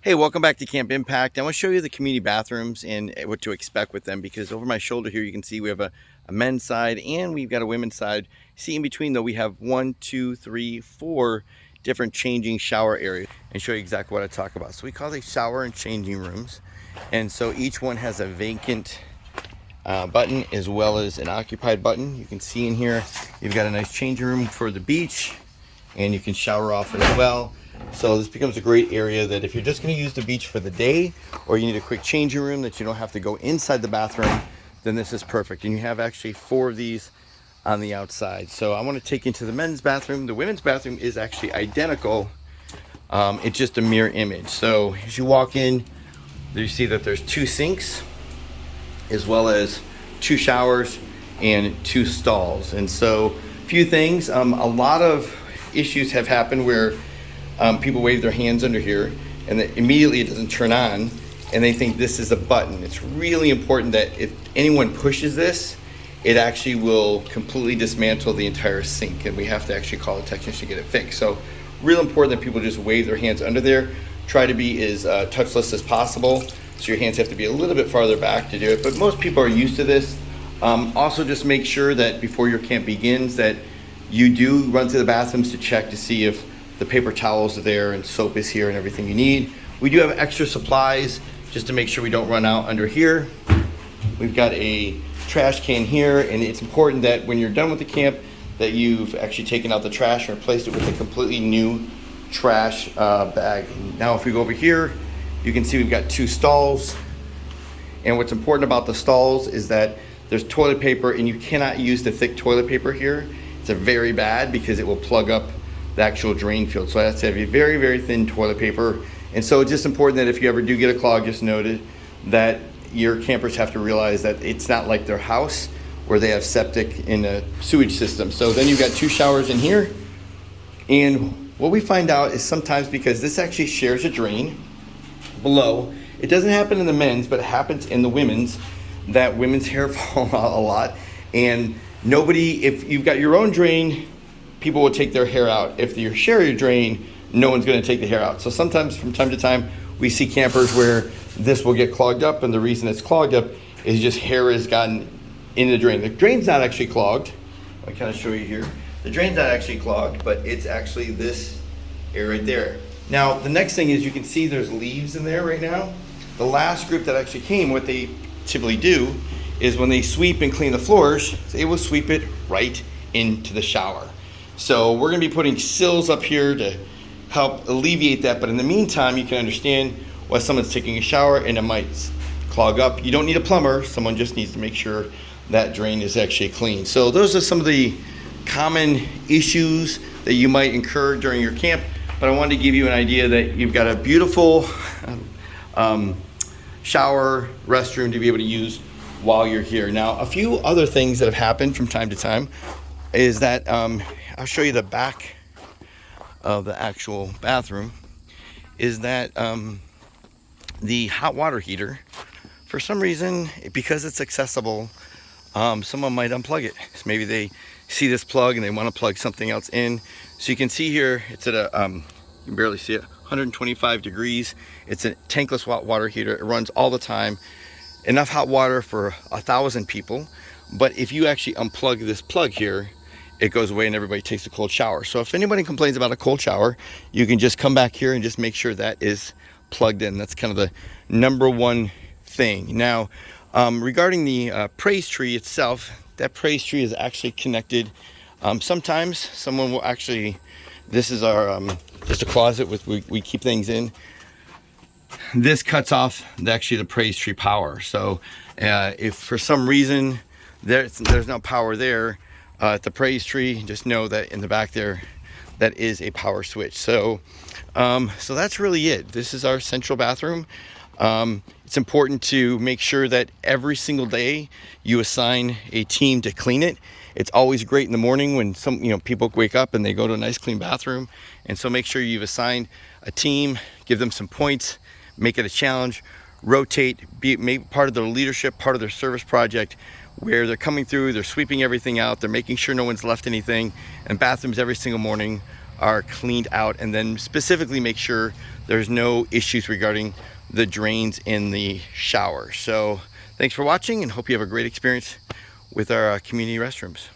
Hey, welcome back to Camp Impact. I want to show you the community bathrooms and what to expect with them, because over my shoulder here you can see we have a men's side and we've got a women's side. See, in between though we have 1, 2, 3, 4 different changing shower areas, and show you exactly what I talk about. So we call these shower and changing rooms, and so each one has a vacant button as well as an occupied button. You can see in here you've got a nice changing room for the beach, and you can shower off as well. So this becomes a great area that if you're just going to use the beach for the day, or you need a quick changing room that you don't have to go inside the bathroom, then this is perfect. And you have actually 4 of these on the outside. So I want to take you into the men's bathroom. The women's bathroom is actually identical. It's just a mirror image. So as you walk in, you see that there's 2 sinks as well as 2 showers and 2 stalls. And so a few things, a lot of issues have happened where people wave their hands under here and then immediately it doesn't turn on and they think this is a button. It's really important that if anyone pushes this, it actually will completely dismantle the entire sink, and we have to actually call a technician to get it fixed. So real important that people just wave their hands under there. Try to be as touchless as possible, so your hands have to be a little bit farther back to do it, but most people are used to this. Also just make sure that before your camp begins that you do run to the bathrooms to check to see if the paper towels are there and soap is here and everything you need. We do have extra supplies just to make sure we don't run out under here. We've got a trash can here, and it's important that when you're done with the camp that you've actually taken out the trash and replaced it with a completely new trash bag. Now if we go over here, you can see we've got 2 stalls, and what's important about the stalls is that there's toilet paper, and you cannot use the thick toilet paper here. It's a very bad because it will plug up the actual drain field. So that's to have a very, very thin toilet paper. And so it's just important that if you ever do get a clog, just noted that your campers have to realize that it's not like their house where they have septic in a sewage system. So then you've got 2 showers in here. And what we find out is sometimes, because this actually shares a drain below, it doesn't happen in the men's, but it happens in the women's, that women's hair fall out a lot. And nobody, if you've got your own drain, people will take their hair out. If you share your drain, no one's going to take the hair out. So sometimes from time to time we see campers where this will get clogged up, and the reason it's clogged up is just hair has gotten in the drain. The drain's not actually clogged. I kind of show you here. The drain's not actually clogged, but it's actually this area right there. Now the next thing is you can see there's leaves in there right now. The last group that actually came, what they typically do is when they sweep and clean the floors, they will sweep it right into the shower. So we're gonna be putting sills up here to help alleviate that, but in the meantime, you can understand why someone's taking a shower and it might clog up. You don't need a plumber, someone just needs to make sure that drain is actually clean. So those are some of the common issues that you might incur during your camp, but I wanted to give you an idea that you've got a beautiful shower, restroom to be able to use while you're here. Now, a few other things that have happened from time to time is that I'll show you the back of the actual bathroom, is that the hot water heater, for some reason, because it's accessible, someone might unplug it. So maybe they see this plug and they want to plug something else in. So you can see here, it's at a, you can barely see it, 125 degrees. It's a tankless hot water heater. It runs all the time. Enough hot water for 1,000 people. But if you actually unplug this plug here, it goes away and everybody takes a cold shower. So if anybody complains about a cold shower, you can just come back here and just make sure that is plugged in. That's kind of the #1 thing. Now, regarding the praise tree itself, that praise tree is actually connected. Sometimes someone will actually, this is our, just a closet with, we keep things in. This cuts off actually the praise tree power. So if for some reason there's no power there, at the praise tree, just know that in the back there, that is a power switch. So so that's really it. This is our central bathroom. It's important to make sure that every single day you assign a team to clean it. It's always great in the morning when people wake up and they go to a nice clean bathroom. And so make sure you've assigned a team, give them some points, make it a challenge, rotate, make part of their leadership, part of their service project, where they're coming through, they're sweeping everything out, they're making sure no one's left anything, and bathrooms every single morning are cleaned out. And then specifically make sure there's no issues regarding the drains in the shower. So thanks for watching, and hope you have a great experience with our community restrooms.